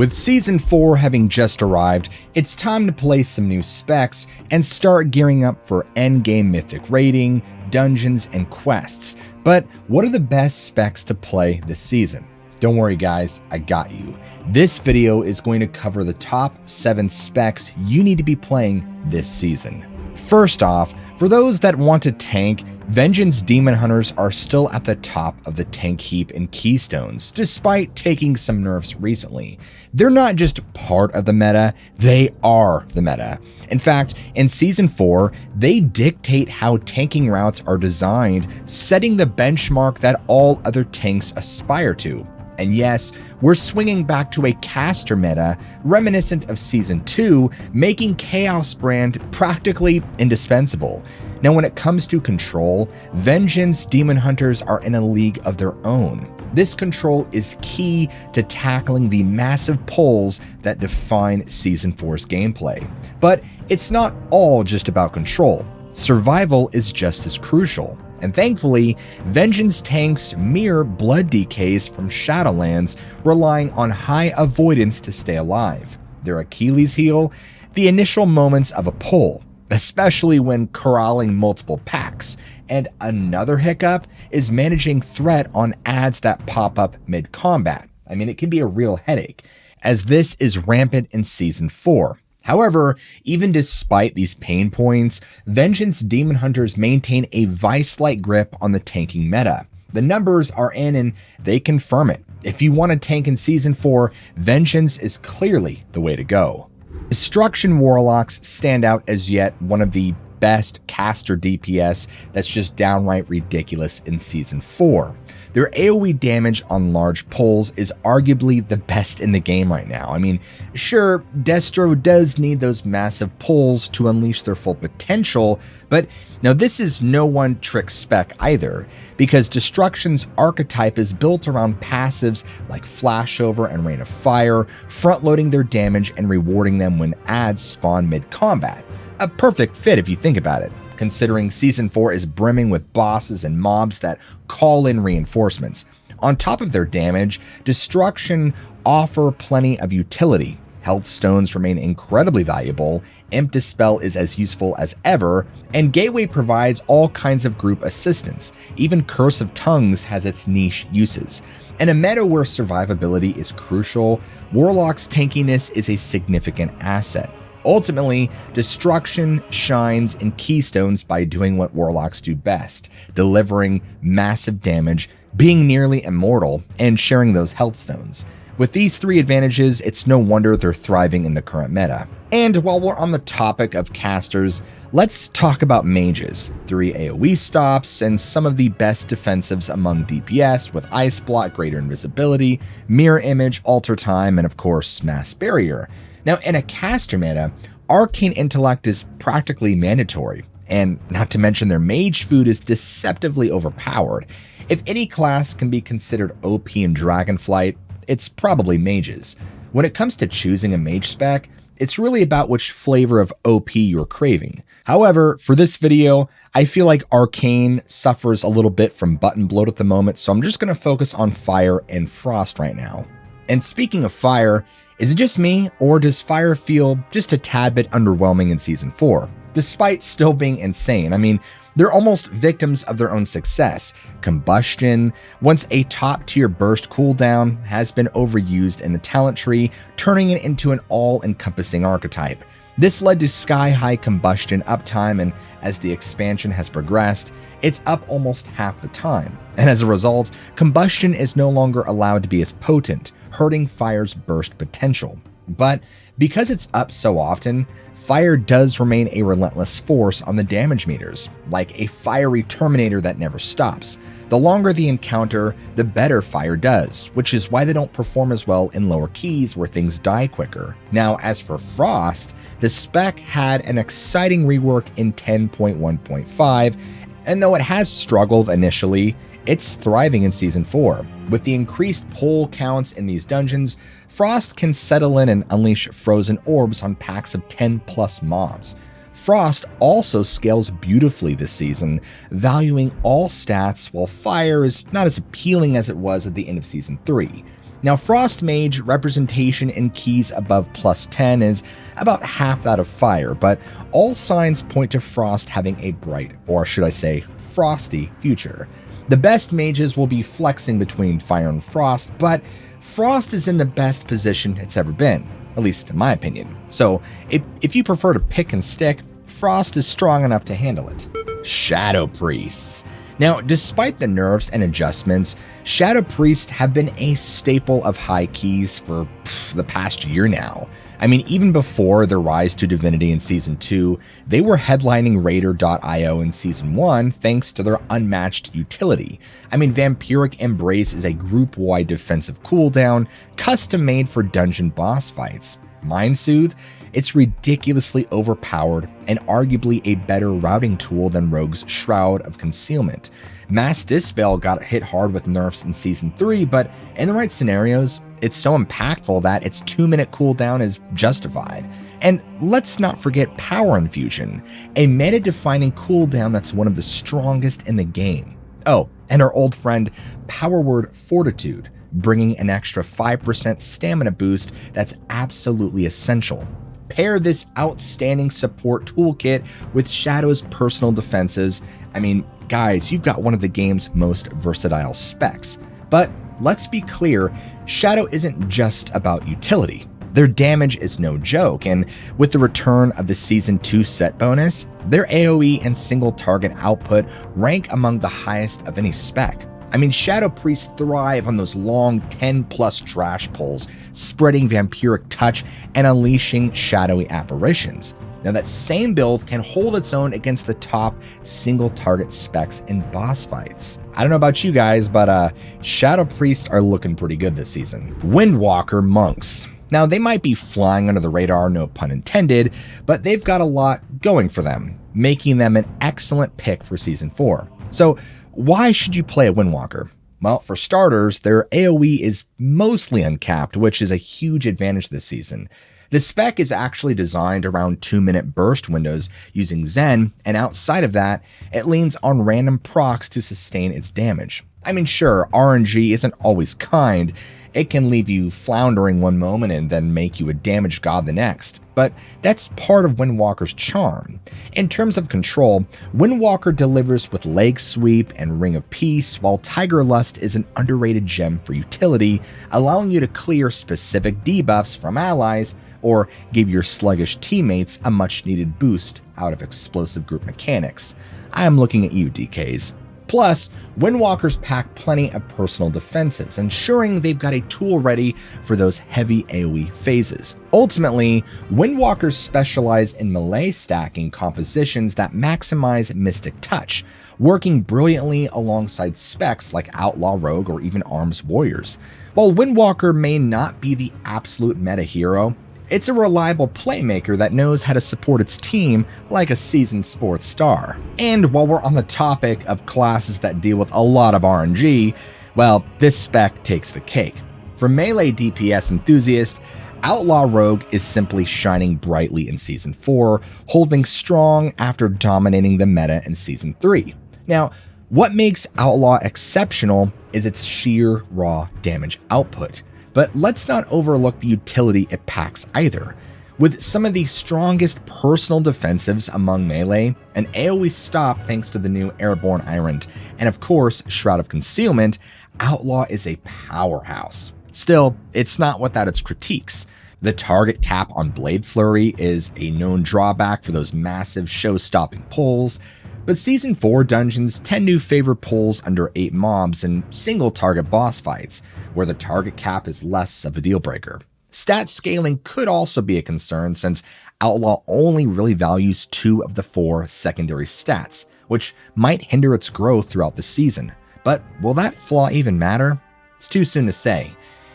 With Season 4 having just arrived, it's time to play some new specs and start gearing up for endgame Mythic raiding, dungeons, and quests. But what are the best specs to play this season? Don't worry guys, I got you. This video is going to cover the top 7 specs you need to be playing this season. First off, for those that want to tank, Vengeance Demon Hunters are still at the top of the tank heap in Keystones, despite taking some nerfs recently. They're not just part of the meta, they are the meta. In fact, in Season 4, they dictate how tanking routes are designed, setting the benchmark that all other tanks aspire to. And yes, we're swinging back to a caster meta reminiscent of Season 2, making Chaos Brand practically indispensable. Now when it comes to control, Vengeance Demon Hunters are in a league of their own. This control is key to tackling the massive pulls that define Season 4's gameplay. But it's not all just about control. Survival is just as crucial. And thankfully, Vengeance tanks mirror blood decays from Shadowlands, relying on high avoidance to stay alive. Their Achilles heel? The initial moments of a pull, especially when corralling multiple packs. And another hiccup is managing threat on adds that pop up mid-combat. I mean, it can be a real headache, as this is rampant in Season 4. However, even despite these pain points, Vengeance Demon Hunters maintain a vice-like grip on the tanking meta. The numbers are in and they confirm it. If you want to tank in Season 4, Vengeance is clearly the way to go. Destruction Warlocks stand out as yet one of the best caster DPS that's just downright ridiculous in Season 4. Their AoE damage on large pulls is arguably the best in the game right now. I mean, sure, Destro does need those massive pulls to unleash their full potential, but now this is no one-trick spec either, because Destruction's archetype is built around passives like Flashover and Rain of Fire, front-loading their damage and rewarding them when adds spawn mid-combat. A perfect fit if you think about it, considering Season 4 is brimming with bosses and mobs that call in reinforcements. On top of their damage, Destruction offer plenty of utility. Health stones remain incredibly valuable, Imp Dispel is as useful as ever, and Gateway provides all kinds of group assistance. Even Curse of Tongues has its niche uses. In a meta where survivability is crucial, Warlock's tankiness is a significant asset. Ultimately, Destruction shines in Keystones by doing what Warlocks do best, delivering massive damage, being nearly immortal, and sharing those health stones. With these 3 advantages, it's no wonder they're thriving in the current meta. And while we're on the topic of casters, let's talk about mages. 3 AoE stops, and some of the best defensives among DPS with Ice Block, Greater Invisibility, Mirror Image, Alter Time, and of course, Mass Barrier. Now, in a caster meta, Arcane Intellect is practically mandatory, and not to mention their mage food is deceptively overpowered. If any class can be considered OP in Dragonflight, it's probably mages. When it comes to choosing a mage spec, it's really about which flavor of OP you're craving. However, for this video, I feel like Arcane suffers a little bit from button bloat at the moment, so I'm just going to focus on Fire and Frost right now. And speaking of Fire, is it just me, or does Fire feel just a tad bit underwhelming in Season 4? Despite still being insane, I mean, they're almost victims of their own success. Combustion, once a top-tier burst cooldown, has been overused in the talent tree, turning it into an all-encompassing archetype. This led to sky-high Combustion uptime, and as the expansion has progressed, it's up almost half the time. And as a result, Combustion is no longer allowed to be as potent, hurting Fire's burst potential. But because it's up so often, Fire does remain a relentless force on the damage meters, like a fiery Terminator that never stops. The longer the encounter, the better Fire does, which is why they don't perform as well in lower keys where things die quicker. Now, as for Frost, the spec had an exciting rework in 10.1.5, and though it has struggled initially, it's thriving in Season 4. With the increased pull counts in these dungeons, Frost can settle in and unleash frozen orbs on packs of 10+ mobs. Frost also scales beautifully this season, valuing all stats while Fire is not as appealing as it was at the end of Season 3. Now, Frost Mage representation in keys above +10 is about half that of Fire, but all signs point to Frost having a bright, or should I say, frosty future. The best mages will be flexing between Fire and Frost, but Frost is in the best position it's ever been, at least in my opinion. So if you prefer to pick and stick, Frost is strong enough to handle it. Shadow Priests. Now, despite the nerfs and adjustments, Shadow Priests have been a staple of high keys for the past year now. I mean, even before their rise to divinity in Season 2, they were headlining Raider.io in Season 1 thanks to their unmatched utility. I mean, Vampiric Embrace is a group-wide defensive cooldown, custom-made for dungeon boss fights. Mind Soothe? It's ridiculously overpowered and arguably a better routing tool than Rogue's Shroud of Concealment. Mass Dispel got hit hard with nerfs in Season 3, but in the right scenarios, it's so impactful that its 2-minute cooldown is justified. And let's not forget Power Infusion, a meta-defining cooldown that's one of the strongest in the game. Oh, and our old friend Power Word Fortitude, bringing an extra 5% stamina boost that's absolutely essential. Pair this outstanding support toolkit with Shadow's personal defensives. I mean, guys, you've got one of the game's most versatile specs. But let's be clear, Shadow isn't just about utility. Their damage is no joke, and with the return of the Season 2 set bonus, their AoE and single target output rank among the highest of any spec. I mean, Shadow Priests thrive on those long 10+ trash pulls, spreading vampiric touch and unleashing shadowy apparitions. Now, that same build can hold its own against the top single target specs in boss fights. I don't know about you guys, but Shadow Priests are looking pretty good this season. Windwalker Monks. Now, they might be flying under the radar, no pun intended, but they've got a lot going for them, making them an excellent pick for Season 4. So, why should you play a Windwalker? Well, for starters, their AoE is mostly uncapped, which is a huge advantage this season. The spec is actually designed around 2-minute burst windows using Zen, and outside of that, it leans on random procs to sustain its damage. I mean, sure, RNG isn't always kind. It can leave you floundering one moment and then make you a damage god the next, but that's part of Windwalker's charm. In terms of control, Windwalker delivers with Leg Sweep and Ring of Peace, while Tiger Lust is an underrated gem for utility, allowing you to clear specific debuffs from allies or give your sluggish teammates a much needed boost out of explosive group mechanics. I am looking at you, DKs. Plus, Windwalkers pack plenty of personal defensives, ensuring they've got a tool ready for those heavy AoE phases. Ultimately, Windwalkers specialize in melee stacking compositions that maximize Mystic Touch, working brilliantly alongside specs like Outlaw Rogue or even Arms Warriors. While Windwalker may not be the absolute meta hero, it's a reliable playmaker that knows how to support its team like a seasoned sports star. And while we're on the topic of classes that deal with a lot of RNG, well, this spec takes the cake. For melee DPS enthusiasts, Outlaw Rogue is simply shining brightly in Season 4, holding strong after dominating the meta in Season 3. Now, what makes Outlaw exceptional is its sheer raw damage output. But let's not overlook the utility it packs either. With some of the strongest personal defensives among melee, an AoE stop thanks to the new Airborne Iront, and of course Shroud of Concealment, Outlaw is a powerhouse. Still, it's not without its critiques. The target cap on Blade Flurry is a known drawback for those massive show-stopping pulls, but Season 4 dungeons tend to favor pulls under 8 mobs and single-target boss fights, where the target cap is less of a deal-breaker. Stat scaling could also be a concern since Outlaw only really values 2 of the 4 secondary stats, which might hinder its growth throughout the season. But will that flaw even matter? It's too soon to say.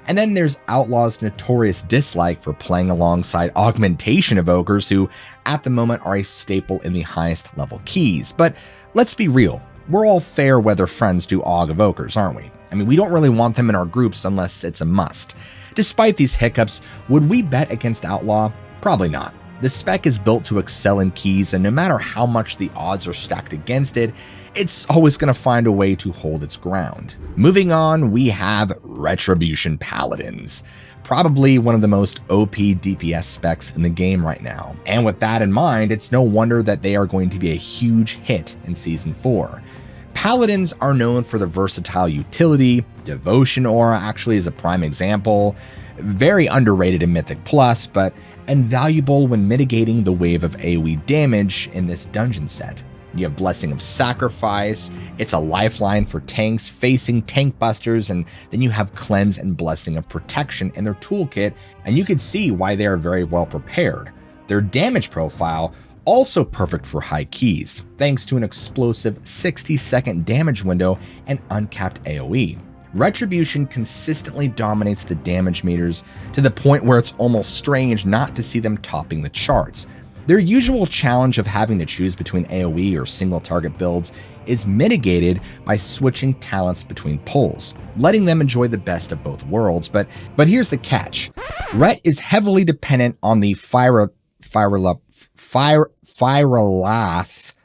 And then there's Outlaw's notorious dislike for playing alongside augmentation evokers who, at the moment, are a staple in the highest level keys. But let's be real, we're all fair weather friends to aug evokers, aren't we? I mean, we don't really want them in our groups unless it's a must. Despite these hiccups, would we bet against Outlaw? Probably not. The spec is built to excel in keys, and no matter how much the odds are stacked against it, it's always going to find a way to hold its ground. Moving on, we have Retribution Paladins. Probably one of the most OP DPS specs in the game right now. And with that in mind, it's no wonder that they are going to be a huge hit in Season 4. Paladins are known for their versatile utility. Devotion Aura actually is a prime example. Very underrated in Mythic Plus, but invaluable when mitigating the wave of AoE damage in this dungeon set. You have Blessing of Sacrifice, it's a lifeline for tanks facing tank busters, and then you have Cleanse and Blessing of Protection in their toolkit, and you can see why they are very well prepared. Their damage profile also perfect for high keys, thanks to an explosive 60-second damage window and uncapped AoE. Retribution consistently dominates the damage meters to the point where it's almost strange not to see them topping the charts. Their usual challenge of having to choose between AoE or single target builds is mitigated by switching talents between pulls, letting them enjoy the best of both worlds. But here's the catch. Ret is heavily dependent on the Firelath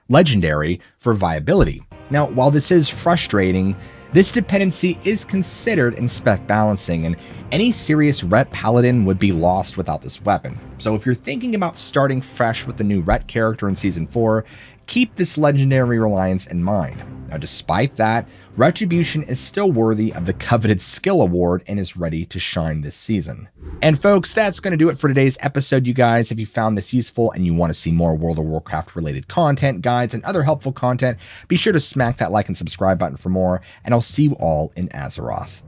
legendary for viability. Now, while this is frustrating, this dependency is considered in spec balancing, and any serious Ret Paladin would be lost without this weapon. So if you're thinking about starting fresh with the new Ret character in Season 4, keep this legendary reliance in mind. Now, despite that, Retribution is still worthy of the coveted skill award and is ready to shine this season. And folks, that's going to do it for today's episode, you guys. If you found this useful and you want to see more World of Warcraft related content, guides, and other helpful content, be sure to smack that like and subscribe button for more, and I'll see you all in Azeroth.